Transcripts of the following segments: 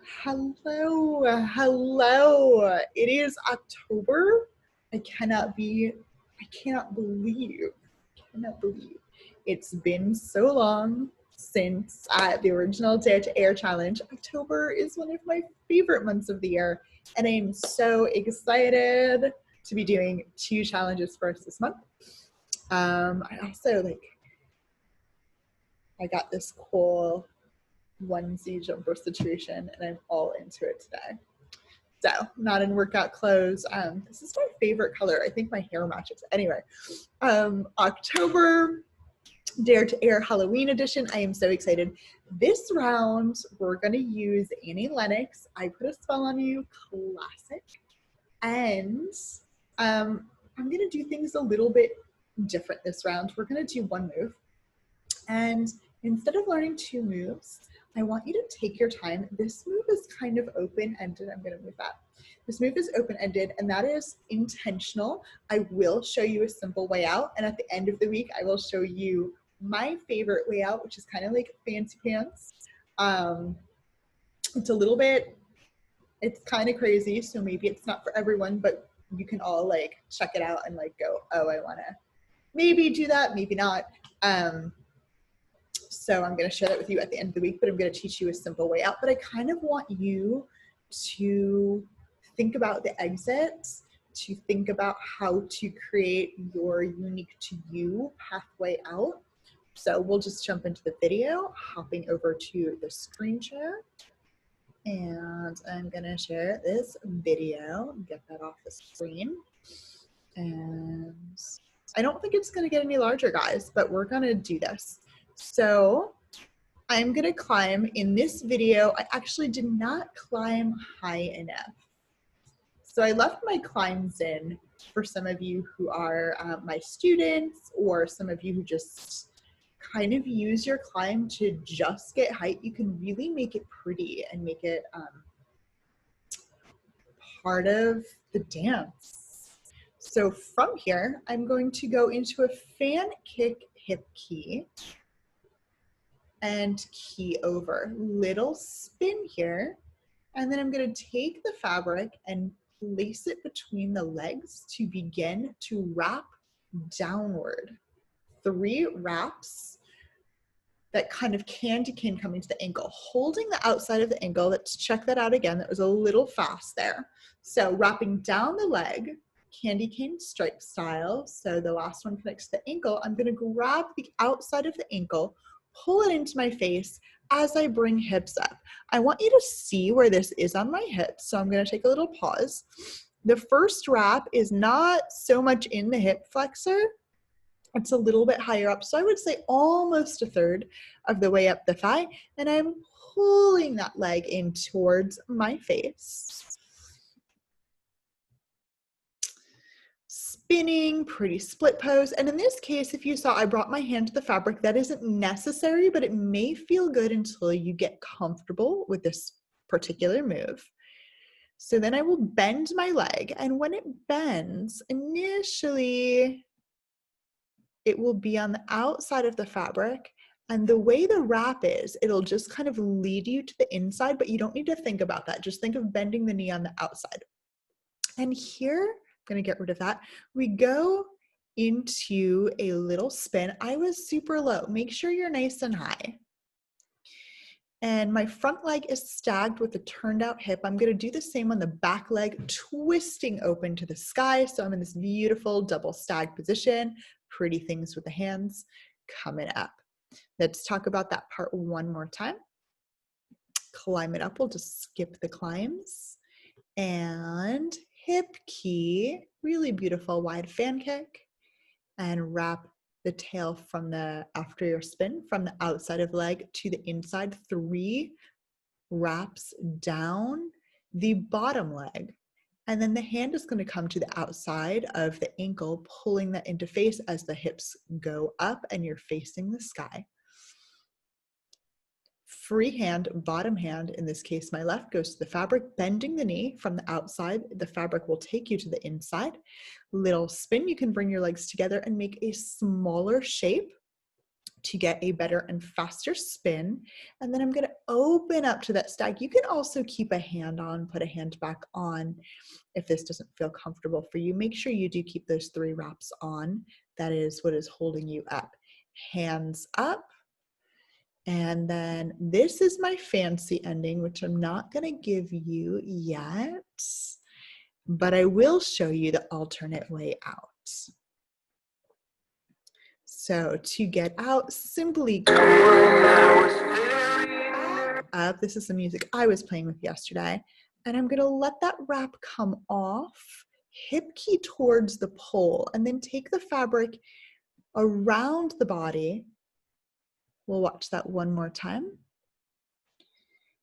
Hello. It is October. I cannot believe it's been so long since the original Dare to Air challenge. October is one of my favorite months of the year, and I am so excited to be doing 2 challenges for us this month. I also I got this cool onesie jumper situation, and I'm all into it today. So, not in workout clothes. This is my favorite color. I think my hair matches. Anyway, October Dare to Air Halloween edition. I am so excited. This round, we're going to use Annie Lennox, I Put a Spell on You classic. And I'm going to do things a little bit different this round. We're going to do one move. And instead of learning 2 moves, I want you to take your time. This move is kind of open-ended. I'm going to move that. This move is open-ended, and that is intentional. I will show you a simple way out, and at the end of the week, I will show you my favorite way out, which is kind of like fancy pants. It's a little bit, it's kind of crazy, so maybe it's not for everyone, but you can all check it out and go, oh, I want to maybe do that, maybe not. So I'm going to share that with you at the end of the week, but I'm going to teach you a simple way out. But I kind of want you to think about the exits, to think about how to create your unique to you pathway out. So we'll just jump into the video, hopping over to the screen share. And I'm going to share this video, get that off the screen. And I don't think it's going to get any larger, guys, but we're going to do this. So I'm going to climb. In this video, I actually did not climb high enough. So I left my climbs in for some of you who are my students, or some of you who just kind of use your climb to just get height. You can really make it pretty and make it part of the dance. So from here, I'm going to go into a fan kick hip key and key over. Little spin here, and then I'm going to take the fabric and place it between the legs to begin to wrap downward. 3 wraps that kind of candy cane coming to the ankle, holding the outside of the ankle. Let's check that out again. That was a little fast there. So wrapping down the leg, candy cane stripe style. So the last one connects to the ankle. I'm going to grab the outside of the ankle, pull it into my face as I bring hips up. I want you to see where this is on my hips. So I'm going to take a little pause. The first wrap is not so much in the hip flexor. It's a little bit higher up. So I would say almost a third of the way up the thigh. And I'm pulling that leg in towards my face. Spinning, pretty split pose. And in this case, if you saw, I brought my hand to the fabric. That isn't necessary, but it may feel good until you get comfortable with this particular move. So then I will bend my leg. And when it bends, initially, it will be on the outside of the fabric. And the way the wrap is, it'll just kind of lead you to the inside, but you don't need to think about that. Just think of bending the knee on the outside. And here, I'm going to get rid of that. We go into a little spin. I was super low. Make sure you're nice and high. And my front leg is stacked with a turned out hip. I'm going to do the same on the back leg, twisting open to the sky. So I'm in this beautiful double stag position. Pretty things with the hands coming up. Let's talk about that part one more time. Climb it up. We'll just skip the climbs. And hip key, really beautiful wide fan kick, and wrap the tail from the, after your spin, from the outside of leg to the inside. 3 wraps down the bottom leg. And then the hand is going to come to the outside of the ankle, pulling that into face as the hips go up and you're facing the sky. Free hand, bottom hand, in this case my left, goes to the fabric, bending the knee from the outside. The fabric will take you to the inside. Little spin, you can bring your legs together and make a smaller shape. to get a better and faster spin. And then I'm going to open up to that stag. You can also keep a hand on, put a hand back on if this doesn't feel comfortable for you. Make sure you do keep those 3 wraps on. That is what is holding you up. Hands up. And then this is my fancy ending, which I'm not going to give you yet, but I will show you the alternate way out. So to get out, simply go up. This is the music I was playing with yesterday. And I'm gonna let that wrap come off, hip key towards the pole, and then take the fabric around the body. We'll watch that one more time.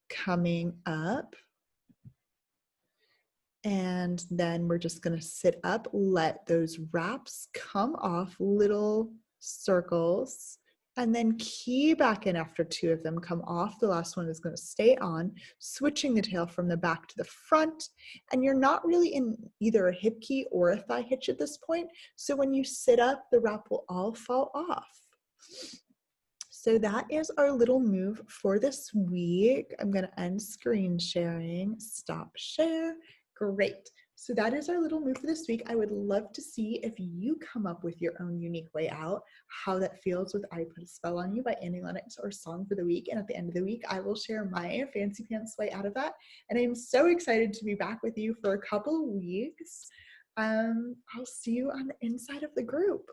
Coming up. And then we're just gonna sit up, let those wraps come off, little circles, and then key back in after 2 of them come off. The last one is gonna stay on, switching the tail from the back to the front. And you're not really in either a hip key or a thigh hitch at this point. So when you sit up, the wrap will all fall off. So that is our little move for this week. I'm gonna end screen sharing, stop share. Great. So that is our little move for this week. I would love to see if you come up with your own unique way out, how that feels with I Put a Spell on You by Annie Lennox or Song for the Week. And at the end of the week, I will share my fancy pants way out of that. And I'm so excited to be back with you for a couple weeks. I'll see you on the inside of the group.